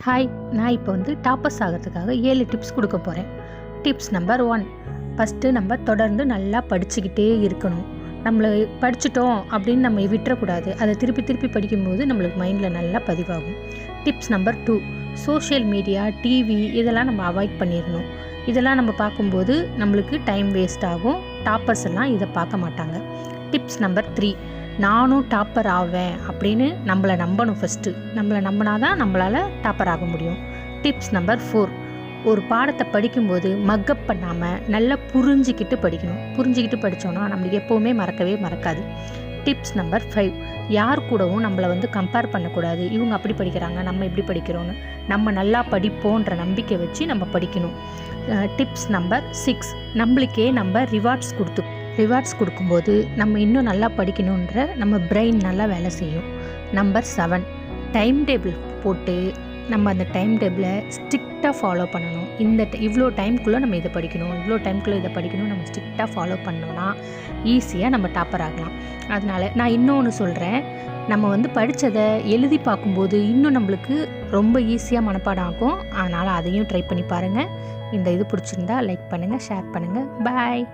Hi, நான் இப்போ toppers ஆகிறதுக்காக 7 டிப்ஸ் கொடுக்க போகிறேன். டிப்ஸ் நம்பர் 1, ஃபஸ்ட்டு நம்ம தொடர்ந்து நல்லா படிச்சுக்கிட்டே இருக்கணும். நம்மளை படிச்சிட்டோம் அப்படின்னு நம்ம விட்டுறக்கூடாது. அதை திருப்பி திருப்பி படிக்கும்போது நம்மளுக்கு மைண்டில் நல்லா பதிவாகும். Tips number 2, social media, TV இதெல்லாம் நம்ம அவாய்ட் பண்ணிடணும். இதெல்லாம் நம்ம பார்க்கும்போது நம்மளுக்கு டைம் வேஸ்ட் ஆகும். டாப்பர்ஸ் எல்லாம் இதை பார்க்க மாட்டாங்க. டிப்ஸ் நம்பர் 3, நானும் டாப்பர் ஆவேன் அப்படின்னு நம்மளை நம்பணும். ஃபஸ்ட்டு நம்மளை நம்பினா தான் நம்மளால் டாப்பர் ஆக முடியும். டிப்ஸ் நம்பர் 4, ஒரு பாடத்தை படிக்கும்போது மக்கப் பண்ணாமல் நல்லா புரிஞ்சிக்கிட்டு படிக்கணும். புரிஞ்சிக்கிட்டு படித்தோன்னா நம்மளுக்கு எப்போவுமே மறக்காது. டிப்ஸ் நம்பர் 5, யார் கூடவும் நம்மளை கம்பேர் பண்ணக்கூடாது. இவங்க அப்படி படிக்கிறாங்க, நம்ம இப்படி படிக்கிறோன்னு. நம்ம நல்லா படிப்போன்ற நம்பிக்கை வச்சு நம்ம படிக்கணும். டிப்ஸ் நம்பர் 6, நம்மளுக்கே நம்ம ரிவார்ட்ஸ் கொடுக்கும்போது நம்ம இன்னும் நல்லா படிக்கணுன்ற நம்ம பிரெயின் நல்லா வேலை செய்யும். நம்பர் 7, டைம் டேபிள் போட்டு நம்ம அந்த டைம் டேபிளை ஸ்ட்ரிக்டாக ஃபாலோ பண்ணணும். இவ்வளோ டைம்குள்ளே நம்ம இதை படிக்கணும், இவ்வளோ டைம்குள்ளே இதை படிக்கணும். நம்ம ஸ்ட்ரிக்டாக ஃபாலோ பண்ணோன்னா ஈஸியாக நம்ம டாப்பர் ஆகலாம். அதனால் நான் இன்னொன்று சொல்கிறேன், நம்ம படித்ததை எழுதி பார்க்கும்போது இன்னும் நம்மளுக்கு ரொம்ப ஈஸியாக மனப்பாடம் ஆகும். அதனால் அதையும் ட்ரை பண்ணி பாருங்கள். இந்த இது பிடிச்சிருந்தா லைக் பண்ணுங்கள், ஷேர் பண்ணுங்கள். பாய்.